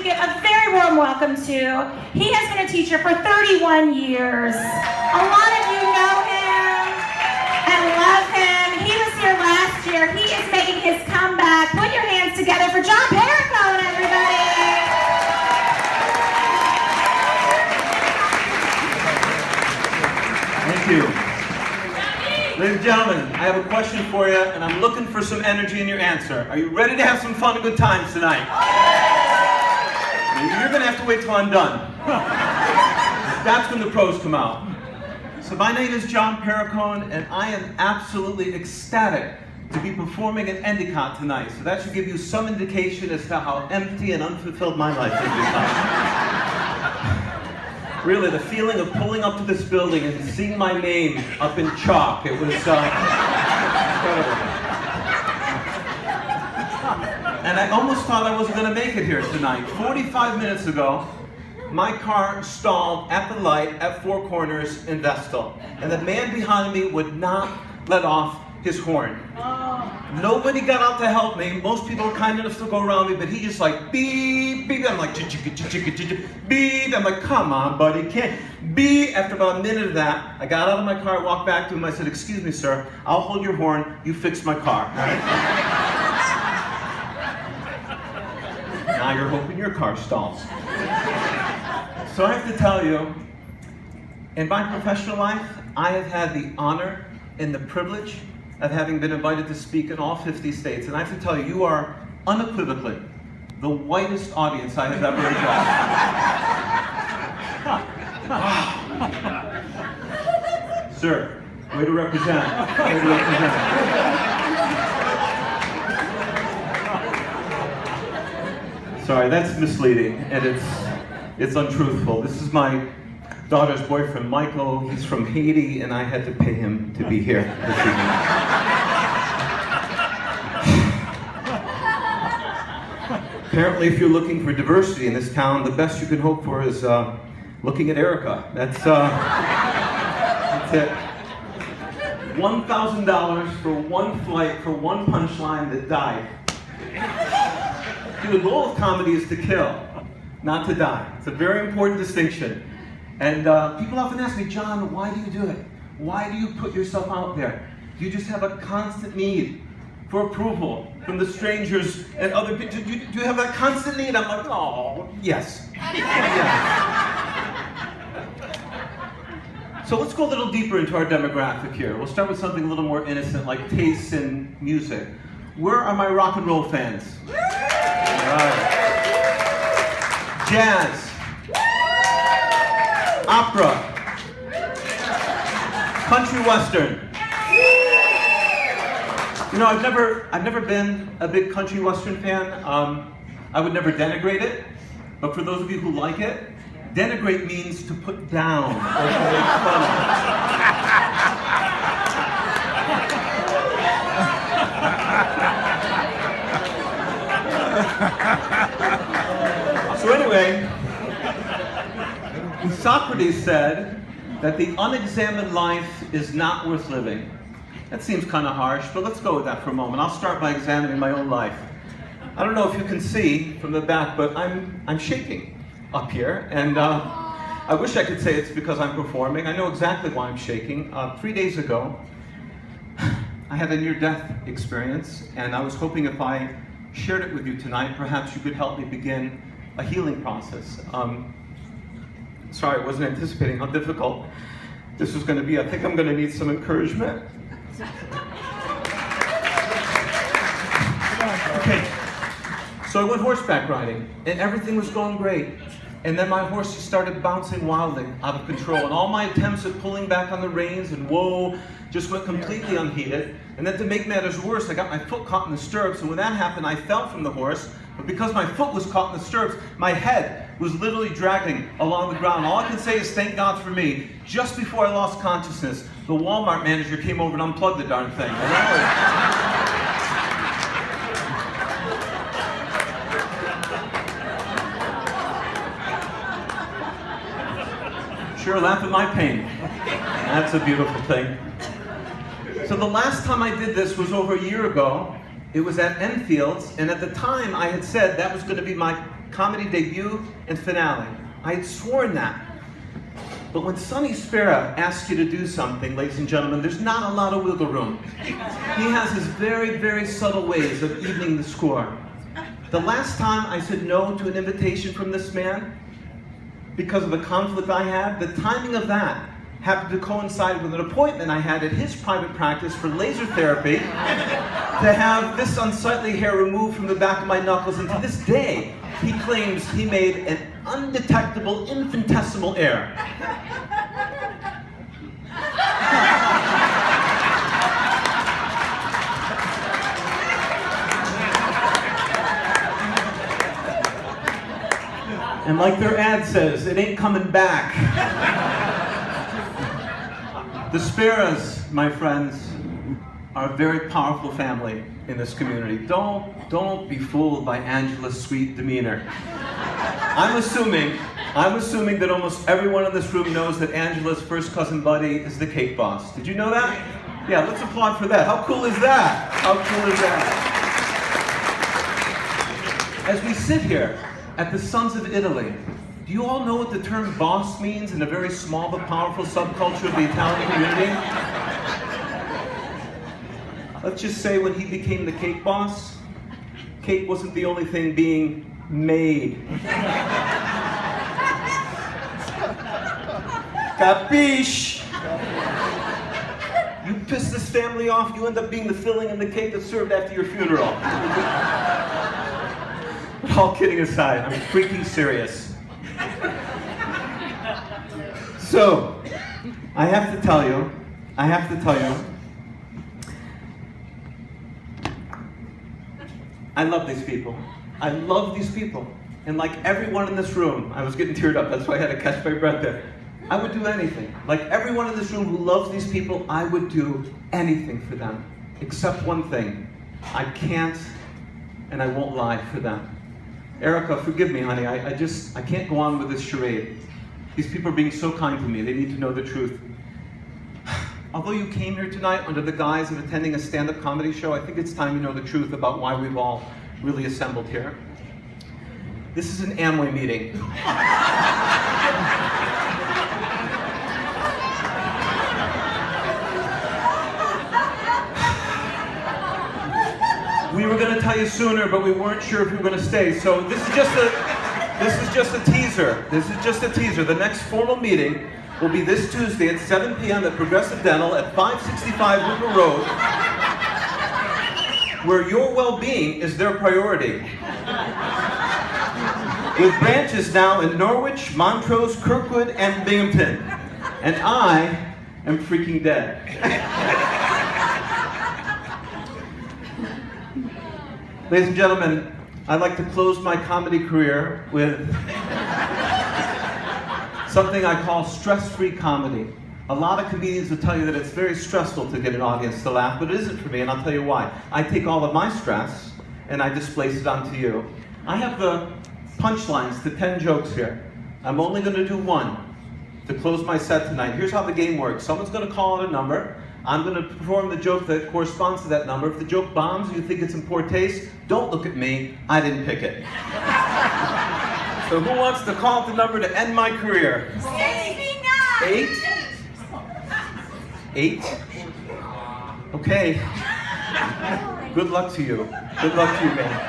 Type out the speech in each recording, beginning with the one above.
give a very warm welcome to. He has been a teacher for 31 years. A lot of you know him and love him. He was here last year. He is making his comeback. Put your hands together for John Perricone, everybody. Thank you. Ladies and gentlemen, I have a question for you, and I'm looking for some energy in your answer. Are you ready to have some fun and good times tonight? You're going to have to wait till I'm done. That's when the pros come out. So my name is John Perricone, and I am absolutely ecstatic to be performing at Endicott tonight. So that should give you some indication as to how empty and unfulfilled my life is this time. Really, the feeling of pulling up to this building and seeing my name up in chalk, it was incredible. And I almost thought I wasn't going to make it here tonight. 45 minutes ago, my car stalled at the light at Four Corners in Vestal. And the man behind me would not let off his horn. Nobody got out to help me. Most people were kind enough to go around me, but he just like, beep, beep. I'm like, beep. I'm like, come on, buddy, can't. Beep. After about a minute of that, I got out of my car, walked back to him. I said, excuse me, sir, I'll hold your horn. You fix my car. Right? Now you're hoping your car stalls. So I have to tell you, in my professional life, I have had the honor and the privilege of having been invited to speak in all 50 states. And I have to tell you, you are unequivocally the whitest audience I have ever enjoyed. Sir, way to represent. Way to represent. Sorry, that's misleading, and it's untruthful. This is my daughter's boyfriend, Michael. He's from Haiti, and I had to pay him to be here this evening. Apparently, if you're looking for diversity in this town, the best you can hope for is looking at Erica. That's it. $1,000 for one flight, for one punchline that died. See, the goal of comedy is to kill, not to die. It's a very important distinction. And people often ask me, John, why do you do it? Why do you put yourself out there? Do you just have a constant need for approval from the strangers and other people? Do you have that constant need? I'm like, oh, yes. Yes. So let's go a little deeper into our demographic here. We'll start with something a little more innocent, like tastes in music. Where are my rock and roll fans? All right. Jazz. Opera, country western. You know, I've never been a big country western fan. I would never denigrate it, but for those of you who like it, denigrate means to put down or to make fun of. So anyway, Socrates said that the unexamined life is not worth living. That seems kind of harsh, but let's go with that for a moment. I'll start by examining my own life. I don't know if you can see from the back, but I'm shaking up here, and I wish I could say it's because I'm performing. I know exactly why I'm shaking. 3 days ago, I had a near-death experience, and I was hoping if I shared it with you tonight, perhaps you could help me begin a healing process. Sorry, I wasn't anticipating how difficult this was going to be. I think I'm going to need some encouragement. Okay, so I went horseback riding, and everything was going great. And then my horse just started bouncing wildly, out of control. And all my attempts at pulling back on the reins and whoa, just went completely unheeded. And then to make matters worse, I got my foot caught in the stirrups. And when that happened, I fell from the horse. But because my foot was caught in the stirrups, my head was literally dragging along the ground. All I can say is thank God for me. Just before I lost consciousness, the Walmart manager came over and unplugged the darn thing. And that was... Sure, laugh at my pain. That's a beautiful thing. So the last time I did this was over a year ago. It was at Enfield's, and at the time I had said that was going to be my comedy debut and finale. I had sworn that. But when Sonny Spera asks you to do something, ladies and gentlemen, there's not a lot of wiggle room. He has his very, very subtle ways of evening the score. The last time I said no to an invitation from this man, because of a conflict I had, the timing of that happened to coincide with an appointment I had at his private practice for laser therapy to have this unsightly hair removed from the back of my knuckles, and to this day, he claims he made an undetectable infinitesimal error. And like their ad says, it ain't coming back. The Speras, my friends, are a very powerful family in this community. Don't be fooled by Angela's sweet demeanor. I'm assuming that almost everyone in this room knows that Angela's first cousin Buddy is the cake boss. Did you know that? Yeah, let's applaud for that. How cool is that? How cool is that? As we sit here at the Sons of Italy, do you all know what the term boss means in a very small but powerful subculture of the Italian community? Let's just say when he became the cake boss, cake wasn't the only thing being made. Capiche? You piss this family off, you end up being the filling in the cake that's served after your funeral. But all kidding aside, I'm freaking serious. So, I have to tell you, I love these people. I love these people. And like everyone in this room, I was getting teared up, that's why I had to catch my breath there. I would do anything. Like everyone in this room who loves these people, I would do anything for them. Except one thing. I can't and I won't lie for them. Erica, forgive me, honey. I can't go on with this charade. These people are being so kind to me. They need to know the truth. Although you came here tonight under the guise of attending a stand-up comedy show, I think it's time you know the truth about why we've all really assembled here. This is an Amway meeting. We were going to tell you sooner, but we weren't sure if you were going to stay. So this is just a teaser. This is just a teaser. The next formal meeting will be this Tuesday at 7 p.m. at Progressive Dental at 565 River Road, where your well-being is their priority. With branches now in Norwich, Montrose, Kirkwood, and Binghamton. And I am freaking dead. Ladies and gentlemen, I'd like to close my comedy career with something I call stress-free comedy. A lot of comedians will tell you that it's very stressful to get an audience to laugh, but it isn't for me, and I'll tell you why. I take all of my stress and I displace it onto you. I have the punchlines to 10 jokes here. I'm only going to do one to close my set tonight. Here's how the game works. Someone's going to call out a number. I'm going to perform the joke that corresponds to that number. If the joke bombs, you think it's in poor taste, don't look at me. I didn't pick it. So who wants to call out the number to end my career? 69! 8? Okay. Good luck to you. Good luck to you, man.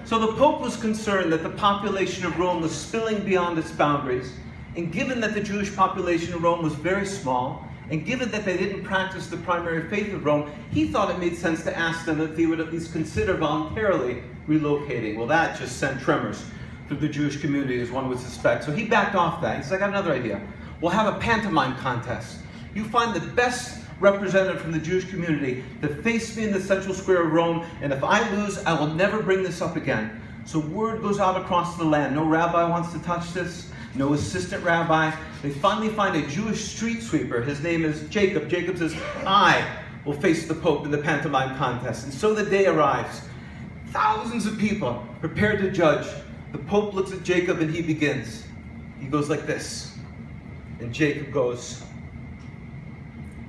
So the Pope was concerned that the population of Rome was spilling beyond its boundaries. And given that the Jewish population of Rome was very small, and given that they didn't practice the primary faith of Rome, he thought it made sense to ask them if they would at least consider voluntarily relocating. Well, that just sent tremors through the Jewish community, as one would suspect. So he backed off that. He said, I got another idea. We'll have a pantomime contest. You find the best representative from the Jewish community to face me in the central square of Rome, and if I lose, I will never bring this up again. So word goes out across the land. No rabbi wants to touch this. No assistant rabbi. They finally find a Jewish street sweeper. His name is Jacob. Jacob says, I will face the Pope in the pantomime contest. And so the day arrives. Thousands of people prepared to judge. The Pope looks at Jacob and he begins. He goes like this. And Jacob goes.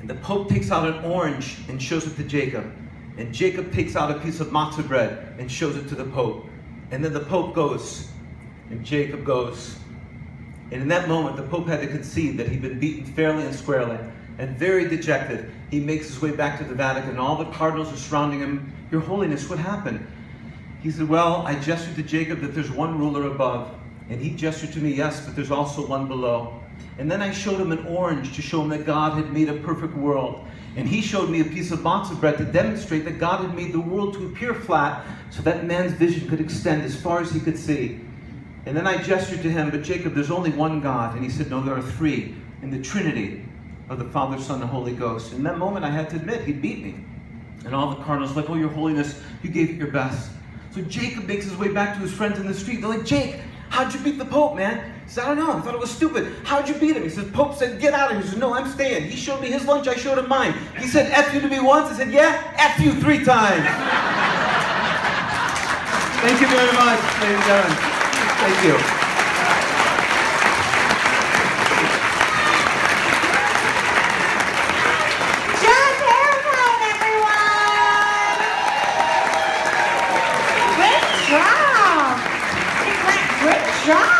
And the Pope takes out an orange and shows it to Jacob. And Jacob takes out a piece of matzah bread and shows it to the Pope. And then the Pope goes, and Jacob goes. And in that moment, the Pope had to concede that he'd been beaten fairly and squarely. And very dejected, he makes his way back to the Vatican. All the cardinals are surrounding him. Your Holiness, what happened? He said, well, I gestured to Jacob that there's one ruler above. And he gestured to me, yes, but there's also one below. And then I showed him an orange to show him that God had made a perfect world. And he showed me a piece of matzo bread to demonstrate that God had made the world to appear flat so that man's vision could extend as far as he could see. And then I gestured to him, but Jacob, there's only one God. And he said, no, there are three in the Trinity of the Father, Son, and Holy Ghost. In that moment, I had to admit, he beat me. And all the cardinals were like, oh, Your Holiness, you gave it your best. So Jacob makes his way back to his friends in the street. They're like, Jake, how'd you beat the Pope, man? He said, I don't know. I thought it was stupid. How'd you beat him? He said, Pope said, get out of here. He said, no, I'm staying. He showed me his lunch. I showed him mine. He said, F you to me once. I said, yeah, F you 3 times. Thank you very much, ladies and gentlemen. Thank you. John Perricone, everyone! Great job! Great job!